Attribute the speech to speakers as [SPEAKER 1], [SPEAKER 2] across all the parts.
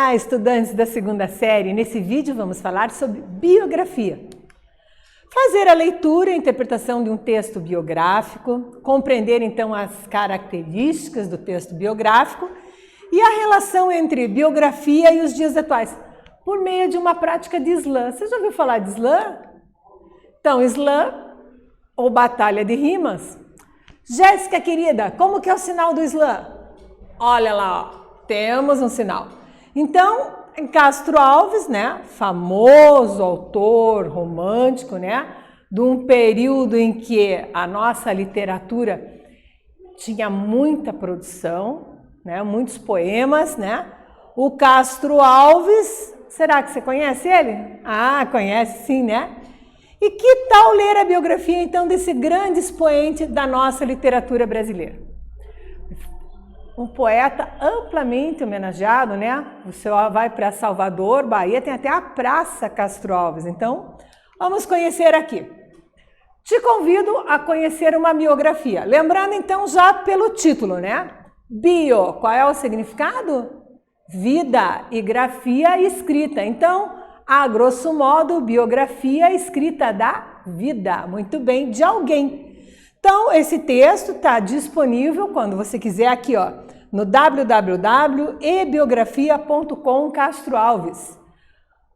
[SPEAKER 1] Olá, estudantes da segunda série. Nesse vídeo vamos falar sobre biografia. Fazer a leitura e a interpretação de um texto biográfico, compreender então as características do texto biográfico e a relação entre biografia e os dias atuais, por meio de uma prática de slam. Você já ouviu falar de slam? Então, slam, ou batalha de rimas. Jéssica, querida, como que é o sinal do slam? Olha lá, ó. Temos um sinal. Então, Castro Alves, né, famoso autor romântico, né, de um período em que a nossa literatura tinha muita produção, né, muitos poemas, né? O Castro Alves, será que você conhece ele? Ah, conhece sim, né? E que tal ler a biografia, então, desse grande expoente da nossa literatura brasileira? Um poeta amplamente homenageado, né? Você vai para Salvador, Bahia, tem até a Praça Castro Alves. Então, vamos conhecer aqui. Te convido a conhecer uma biografia. Lembrando, então, já pelo título, né? Bio, qual é o significado? Vida, e grafia, escrita. Então, a grosso modo, biografia escrita da vida. Muito bem, de alguém. Então, esse texto está disponível quando você quiser aqui, ó, no www.ebiografia.com Castro Alves.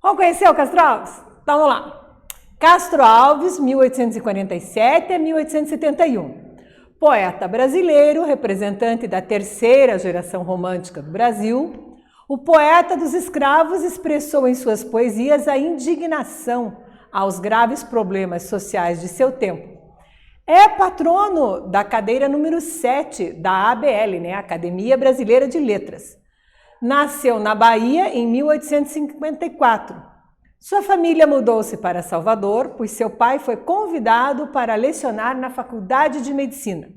[SPEAKER 1] Vamos conhecer o Castro Alves? Então, vamos lá. Castro Alves, 1847 a 1871. Poeta brasileiro, representante da terceira geração romântica do Brasil, o poeta dos escravos expressou em suas poesias a indignação aos graves problemas sociais de seu tempo. É patrono da cadeira número 7 da ABL, né? Academia Brasileira de Letras. Nasceu na Bahia em 1854. Sua família mudou-se para Salvador, pois seu pai foi convidado para lecionar na Faculdade de Medicina.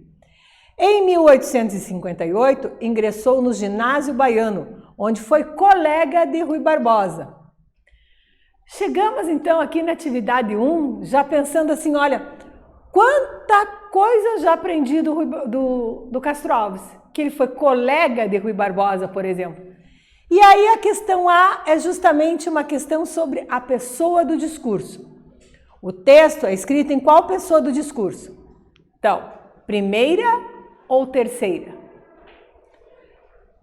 [SPEAKER 1] Em 1858, ingressou no Ginásio Baiano, onde foi colega de Rui Barbosa. Chegamos então aqui na atividade 1, já pensando assim, olha, quanta coisa já aprendi do Castro Alves, que ele foi colega de Rui Barbosa, por exemplo. E aí a questão A é justamente uma questão sobre a pessoa do discurso. O texto é escrito em qual pessoa do discurso? Então, primeira ou terceira?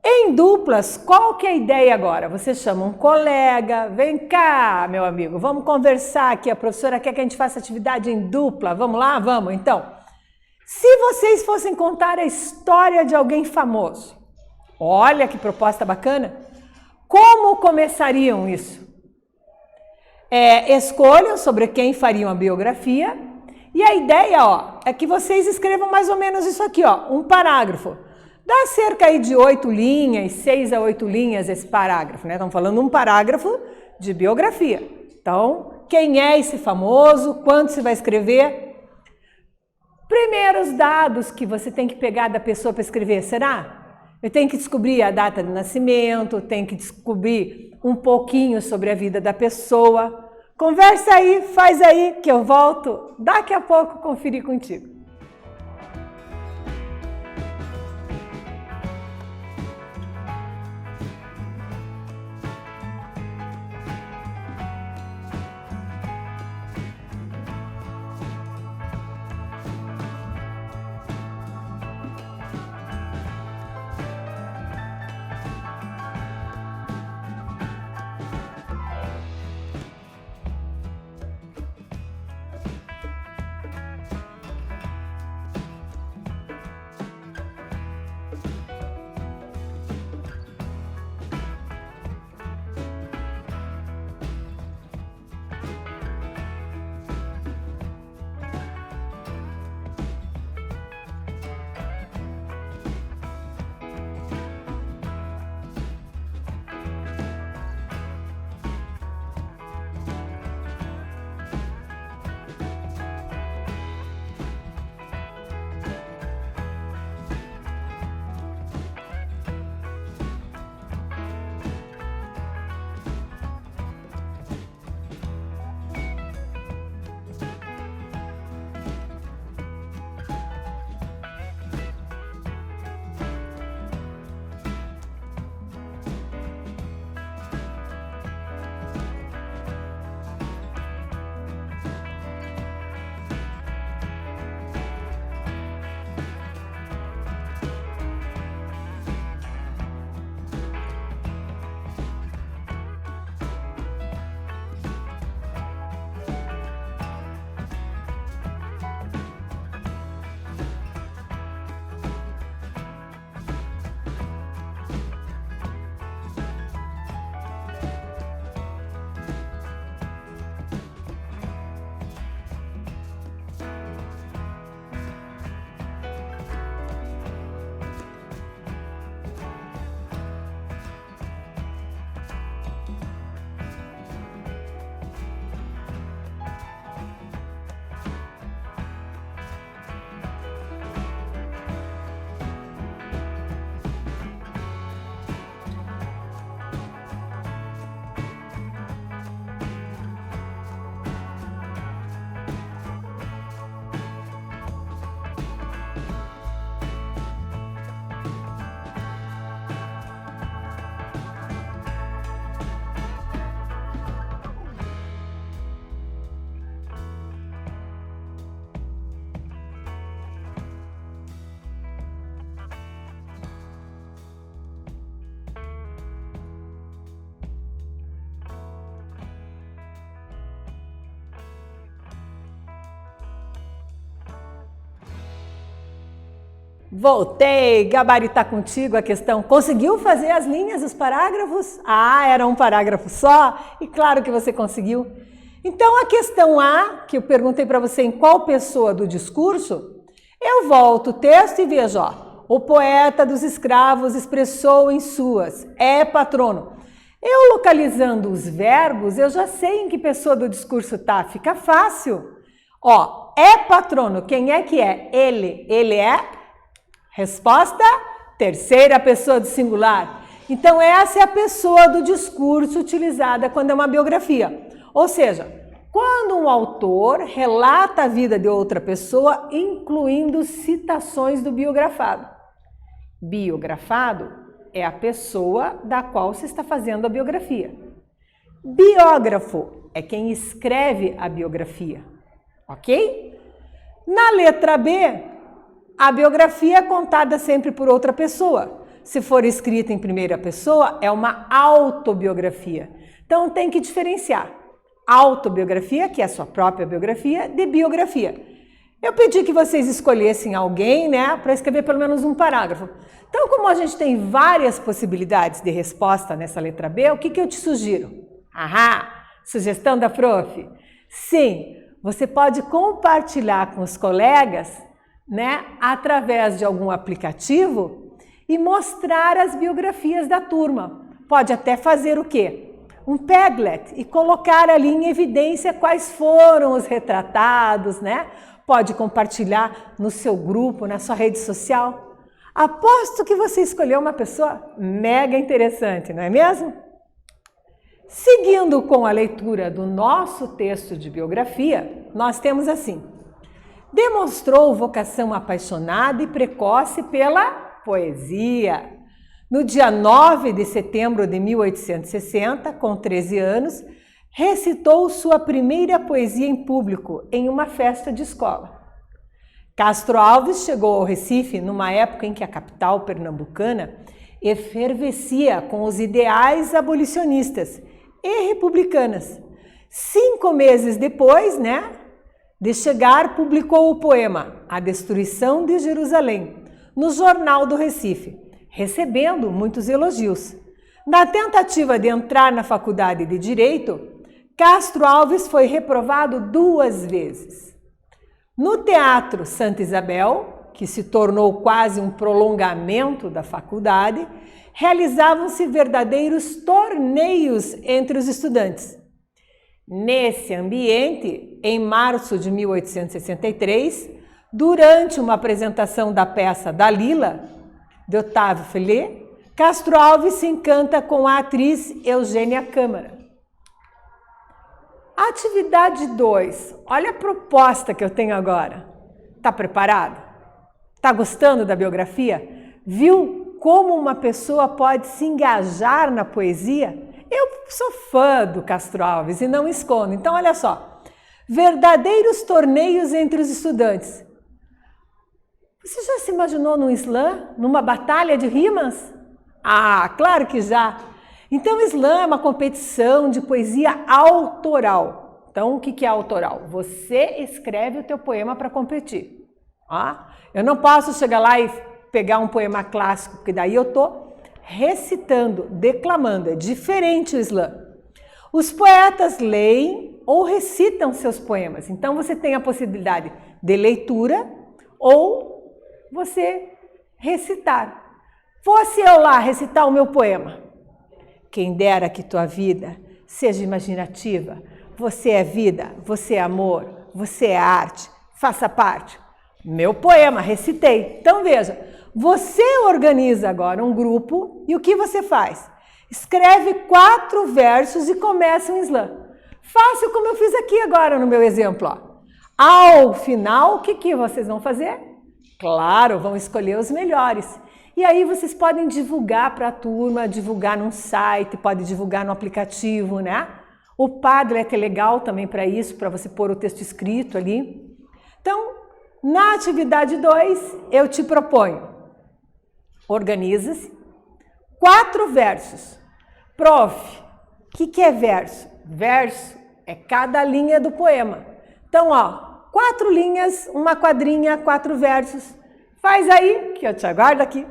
[SPEAKER 1] Em duplas, qual que é a ideia agora? Você chama um colega, vem cá, meu amigo, vamos conversar aqui, a professora quer que a gente faça atividade em dupla, vamos lá? Vamos, então. Se vocês fossem contar a história de alguém famoso, olha que proposta bacana, como começariam isso? Escolham sobre quem fariam a biografia e a ideia, ó, é que vocês escrevam mais ou menos isso aqui, ó, um parágrafo. Dá cerca aí de 8 linhas, 6 a 8 linhas esse parágrafo, né? Estamos falando um parágrafo de biografia. Então, quem é esse famoso? Quanto você vai escrever? Primeiros dados que você tem que pegar da pessoa para escrever, será? Eu tenho que descobrir a data de nascimento, tenho que descobrir um pouquinho sobre a vida da pessoa. Conversa aí, faz aí, que eu volto daqui a pouco conferir contigo. Voltei, gabaritar contigo a questão. Conseguiu fazer as linhas, os parágrafos? Ah, era um parágrafo só? E claro que você conseguiu. Então, a questão A, que eu perguntei para você em qual pessoa do discurso, eu volto o texto e vejo, ó, o poeta dos escravos expressou em suas, é patrono. Eu localizando os verbos, eu já sei em que pessoa do discurso tá, fica fácil. Ó, é patrono, quem é que é? Ele é? Resposta, terceira pessoa do singular. Então, essa é a pessoa do discurso utilizada quando é uma biografia. Ou seja, quando um autor relata a vida de outra pessoa, incluindo citações do biografado. Biografado é a pessoa da qual se está fazendo a biografia. Biógrafo é quem escreve a biografia, ok? Na letra B, a biografia é contada sempre por outra pessoa. Se for escrita em primeira pessoa, é uma autobiografia. Então, tem que diferenciar autobiografia, que é a sua própria biografia, de biografia. Eu pedi que vocês escolhessem alguém, né, para escrever pelo menos um parágrafo. Então, como a gente tem várias possibilidades de resposta nessa letra B, o que eu te sugiro? Ahá, sugestão da prof. Sim, você pode compartilhar com os colegas, né, através de algum aplicativo e mostrar as biografias da turma. Pode até fazer o quê? Um Padlet e colocar ali em evidência quais foram os retratados, né? Pode compartilhar no seu grupo, na sua rede social. Aposto que você escolheu uma pessoa mega interessante, não é mesmo? Seguindo com a leitura do nosso texto de biografia, nós temos assim: demonstrou vocação apaixonada e precoce pela poesia. No dia 9 de setembro de 1860, com 13 anos, recitou sua primeira poesia em público em uma festa de escola. Castro Alves chegou ao Recife numa época em que a capital pernambucana efervescia com os ideais abolicionistas e republicanas. 5 meses depois, de chegar, publicou o poema A Destruição de Jerusalém, no Jornal do Recife, recebendo muitos elogios. Na tentativa de entrar na faculdade de Direito, Castro Alves foi reprovado 2 vezes. No Teatro Santa Isabel, que se tornou quase um prolongamento da faculdade, realizavam-se verdadeiros torneios entre os estudantes. Nesse ambiente, em março de 1863, durante uma apresentação da peça Dalila, de Otávio Fellé, Castro Alves se encanta com a atriz Eugênia Câmara. Atividade 2. Olha a proposta que eu tenho agora. Está preparado? Está gostando da biografia? Viu como uma pessoa pode se engajar na poesia? Eu sou fã do Castro Alves e não escondo. Então, olha só. Verdadeiros torneios entre os estudantes. Você já se imaginou num slam? Numa batalha de rimas? Ah, claro que já! Então, o slam é uma competição de poesia autoral. Então, o que é autoral? Você escreve o teu poema para competir. Eu não posso chegar lá e pegar um poema clássico, porque daí eu estou recitando, declamando. É diferente o slam. Os poetas leem ou recitam seus poemas. Então, você tem a possibilidade de leitura ou você recitar. Fosse eu lá recitar o meu poema. Quem dera que tua vida seja imaginativa. Você é vida, você é amor, você é arte. Faça parte. Meu poema, recitei. Então veja, você organiza agora um grupo e o que você faz? Escreve 4 versos e começa um slam. Fácil como eu fiz aqui agora no meu exemplo. Ao final, o que vocês vão fazer? Claro, vão escolher os melhores. E aí vocês podem divulgar para a turma, divulgar num site, pode divulgar no aplicativo, né? O Padlet é legal também para isso, para você pôr o texto escrito ali. Então, na atividade 2, eu te proponho, organiza-se, 4 versos. Prof, o que é verso? Verso é cada linha do poema. Então, 4 linhas, uma quadrinha, 4 versos. Faz aí que eu te aguardo aqui.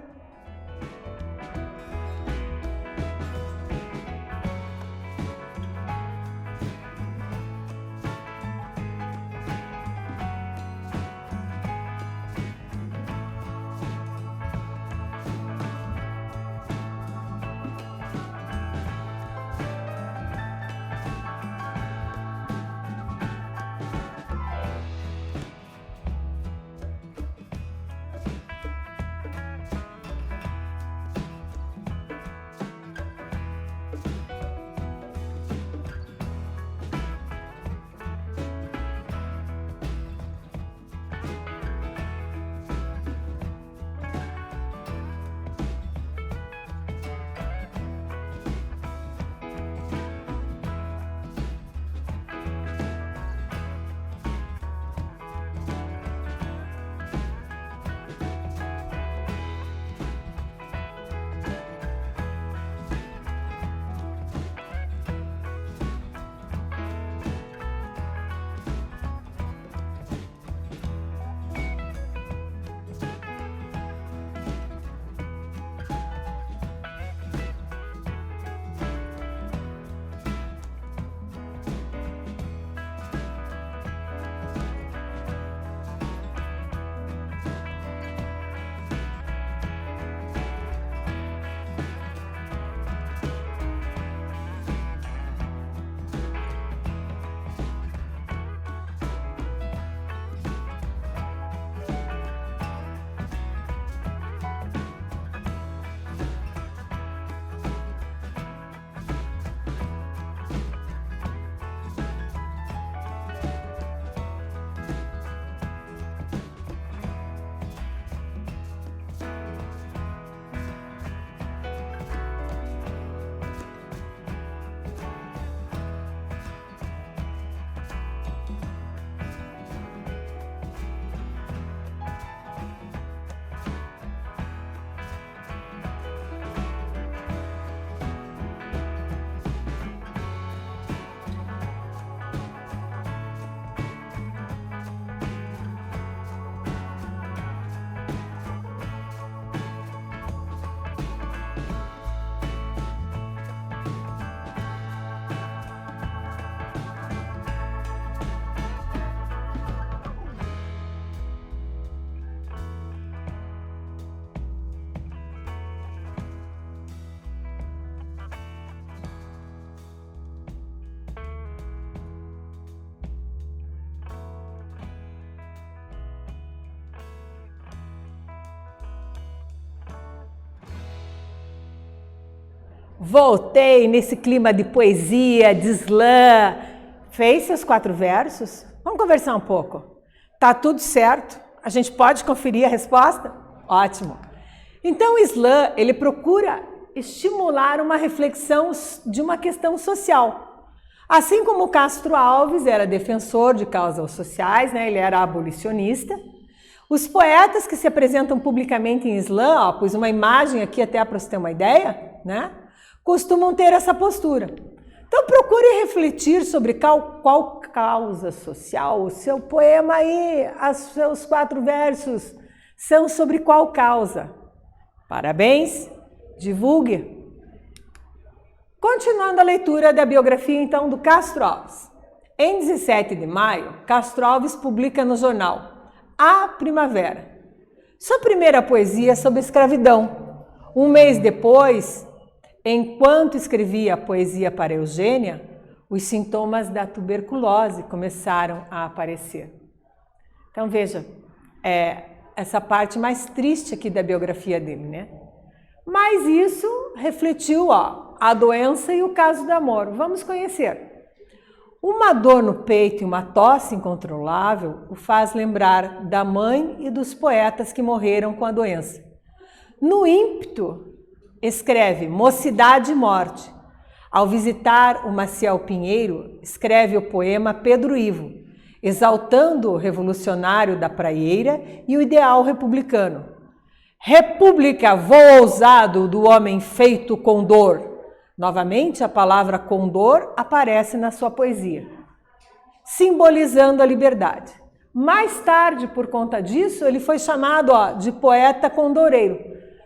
[SPEAKER 1] Voltei nesse clima de poesia, de slam. Fez seus 4 versos? Vamos conversar um pouco. Tá tudo certo? A gente pode conferir a resposta? Ótimo. Então o slam, ele procura estimular uma reflexão de uma questão social. Assim como Castro Alves era defensor de causas sociais, né? Ele era abolicionista. Os poetas que se apresentam publicamente em slam, ó, pus uma imagem aqui até para você ter uma ideia, né? Costumam ter essa postura. Então procure refletir sobre qual causa social. O seu poema aí, os seus 4 versos são sobre qual causa. Parabéns, divulgue. Continuando a leitura da biografia então do Castro Alves. Em 17 de maio, Castro Alves publica no jornal A Primavera sua primeira poesia sobre escravidão. Um mês depois, enquanto escrevia a poesia para Eugênia, os sintomas da tuberculose começaram a aparecer. Então veja, essa parte mais triste aqui da biografia dele, né? Mas isso refletiu, ó, a doença e o caso do amor. Vamos conhecer. Uma dor no peito e uma tosse incontrolável o faz lembrar da mãe e dos poetas que morreram com a doença. No ímpeto, escreve Mocidade e Morte. Ao visitar o Maciel Pinheiro, escreve o poema Pedro Ivo, exaltando o revolucionário da praieira e o ideal republicano. República, voo ousado do homem feito condor. Novamente, a palavra condor aparece na sua poesia, simbolizando a liberdade. Mais tarde, por conta disso, ele foi chamado de poeta condoreiro.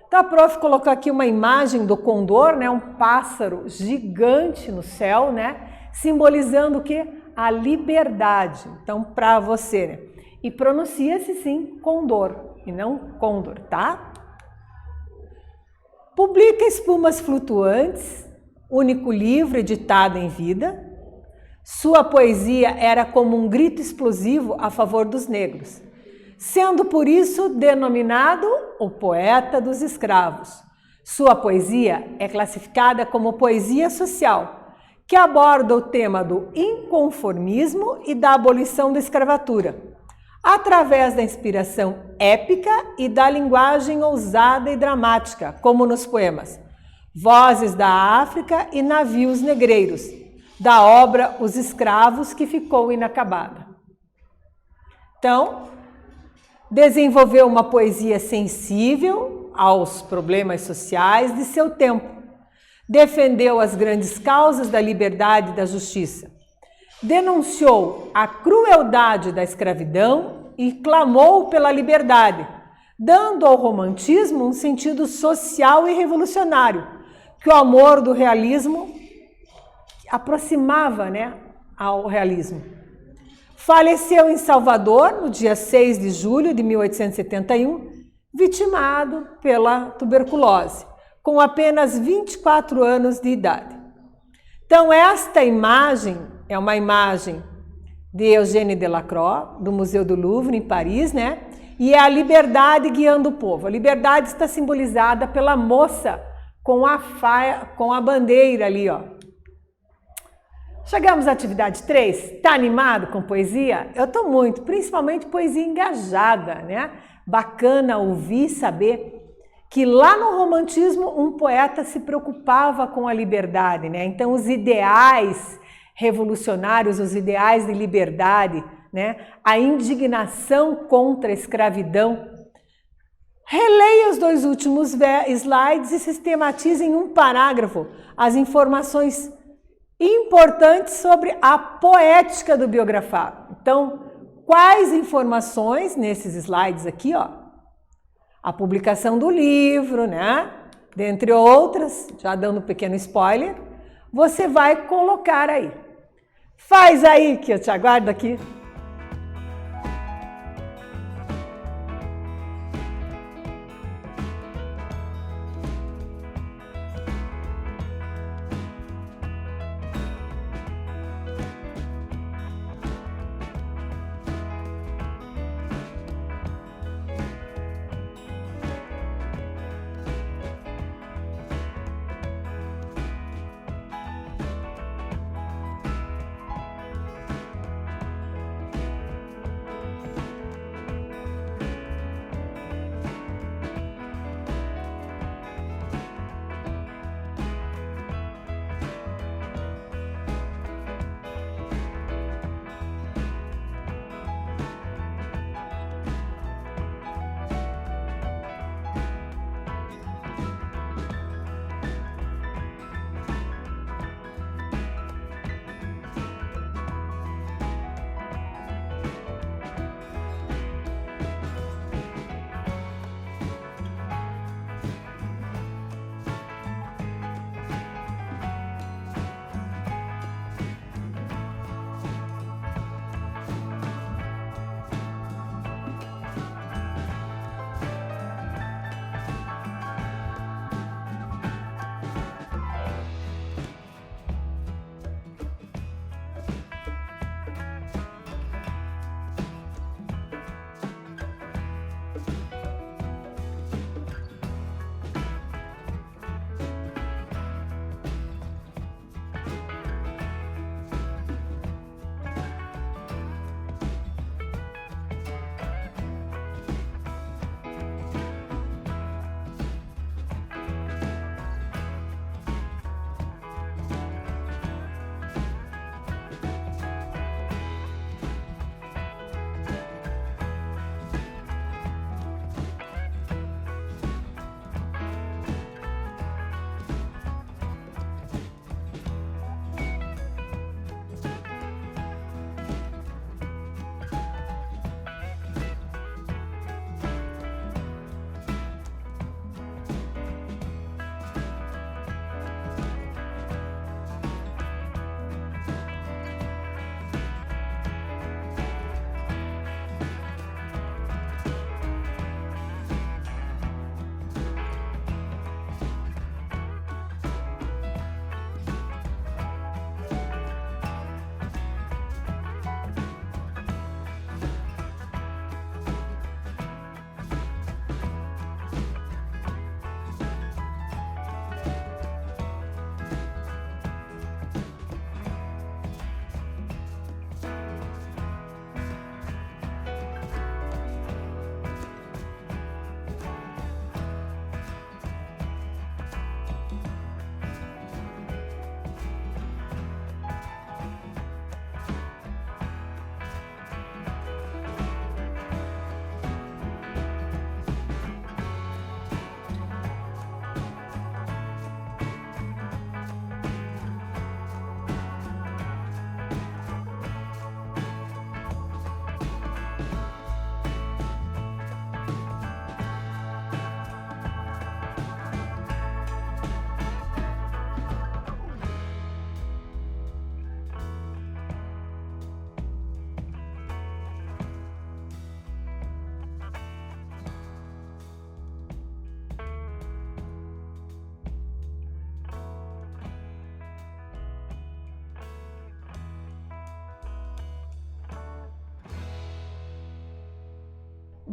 [SPEAKER 1] Então a prof colocou aqui uma imagem do condor, né, um pássaro gigante no céu, né, simbolizando o quê? A liberdade. Então, para você, né? E pronuncia-se sim condor e não condor, tá? Publica Espumas Flutuantes, único livro editado em vida. Sua poesia era como um grito explosivo a favor dos negros, sendo por isso denominado o poeta dos escravos. Sua poesia é classificada como poesia social, que aborda o tema do inconformismo e da abolição da escravatura, através da inspiração épica e da linguagem ousada e dramática, como nos poemas Vozes da África e Navios Negreiros, da obra Os Escravos, que ficou inacabada. Então, desenvolveu uma poesia sensível aos problemas sociais de seu tempo, defendeu as grandes causas da liberdade e da justiça, denunciou a crueldade da escravidão e clamou pela liberdade, dando ao romantismo um sentido social e revolucionário, que o amor do realismo aproximava, né, ao realismo. Faleceu em Salvador no dia 6 de julho de 1871, vitimado pela tuberculose, com apenas 24 anos de idade. Então, esta imagem é uma imagem de Eugène Delacroix, do Museu do Louvre, em Paris, né? E é a liberdade guiando o povo. A liberdade está simbolizada pela moça com a bandeira ali, ó. Chegamos à atividade 3. Tá animado com poesia? Eu tô muito, principalmente poesia engajada, né? Bacana ouvir, saber que lá no romantismo um poeta se preocupava com a liberdade, né? Então os ideais revolucionários, os ideais de liberdade, né? A indignação contra a escravidão. Releia os 2 últimos slides e sistematize em um parágrafo as informações importantes sobre a poética do biografado. Então, quais informações nesses slides aqui, ó? A publicação do livro, né? Dentre outras, já dando um pequeno spoiler, você vai colocar aí. Faz aí que eu te aguardo aqui.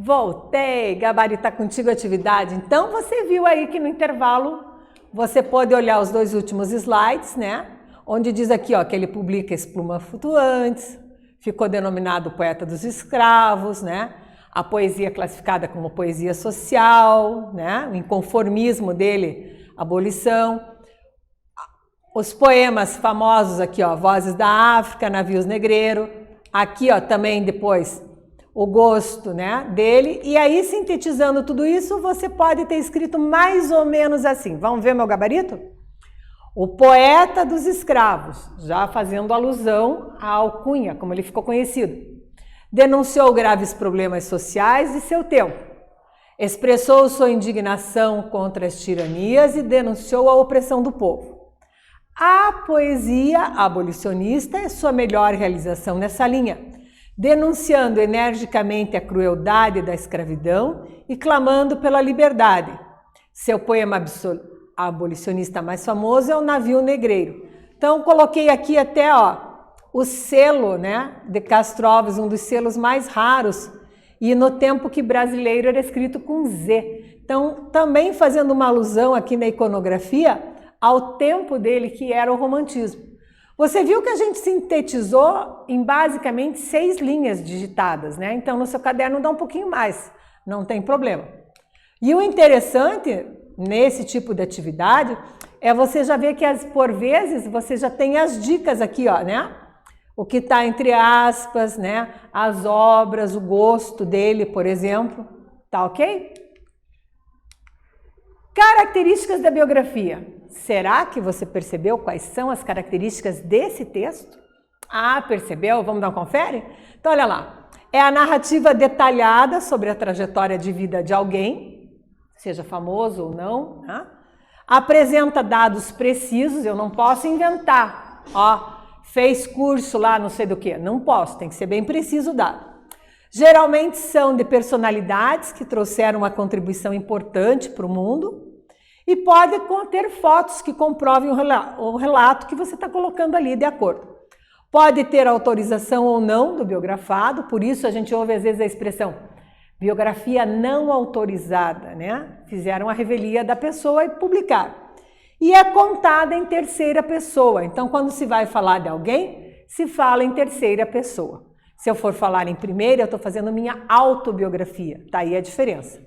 [SPEAKER 1] Voltei, gabaritar contigo a atividade. Então, você viu aí que no intervalo você pode olhar os 2 últimos slides, né? Onde diz aqui, ó, que ele publica Esplumas Flutuantes, ficou denominado poeta dos escravos, né? A poesia classificada como poesia social, né? O inconformismo dele, abolição. Os poemas famosos aqui, ó, Vozes da África, Navios Negreiros. Aqui, ó, também depois o gosto, né, dele, e aí sintetizando tudo isso, você pode ter escrito mais ou menos assim. Vamos ver meu gabarito? O poeta dos escravos, já fazendo alusão à alcunha, como ele ficou conhecido, denunciou graves problemas sociais de seu tempo, expressou sua indignação contra as tiranias e denunciou a opressão do povo. A poesia abolicionista é sua melhor realização nessa linha, denunciando energicamente a crueldade da escravidão e clamando pela liberdade. Seu poema abolicionista mais famoso é o Navio Negreiro. Então, coloquei aqui até, ó, o selo, né, de Castro Alves, um dos selos mais raros, e no tempo que brasileiro era escrito com Z. Então, também fazendo uma alusão aqui na iconografia ao tempo dele, que era o romantismo. Você viu que a gente sintetizou em basicamente 6 linhas digitadas, né? Então, no seu caderno dá um pouquinho mais, não tem problema. E o interessante nesse tipo de atividade é você já ver que, por vezes, você já tem as dicas aqui, ó, né? O que está entre aspas, né? As obras, o gosto dele, por exemplo, tá ok? Características da biografia. Será que você percebeu quais são as características desse texto? Ah, percebeu? Vamos dar um confere? Então, olha lá. É a narrativa detalhada sobre a trajetória de vida de alguém, seja famoso ou não, né? Apresenta dados precisos, eu não posso inventar. Ó, fez curso lá, não sei do que. Não posso, tem que ser bem preciso o dado. Geralmente são de personalidades que trouxeram uma contribuição importante para o mundo e pode conter fotos que comprovem o relato que você está colocando ali de acordo. Pode ter autorização ou não do biografado, por isso a gente ouve às vezes a expressão biografia não autorizada, né? Fizeram a revelia da pessoa e publicaram. E é contada em terceira pessoa, então quando se vai falar de alguém, se fala em terceira pessoa. Se eu for falar em primeira, eu estou fazendo minha autobiografia, tá aí a diferença.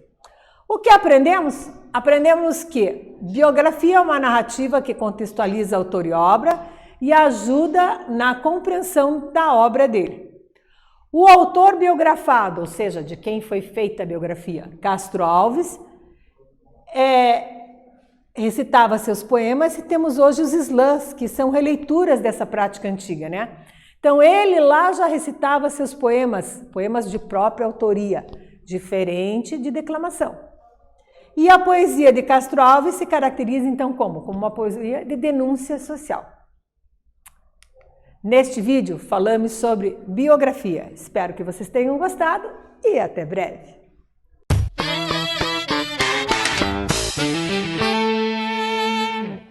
[SPEAKER 1] O que aprendemos? Aprendemos que biografia é uma narrativa que contextualiza autor e obra e ajuda na compreensão da obra dele. O autor biografado, ou seja, de quem foi feita a biografia, Castro Alves, recitava seus poemas e temos hoje os slams, que são releituras dessa prática antiga, né? Então, ele lá já recitava seus poemas, poemas de própria autoria, diferente de declamação. E a poesia de Castro Alves se caracteriza, então, como? Como uma poesia de denúncia social. Neste vídeo, falamos sobre biografia. Espero que vocês tenham gostado e até breve.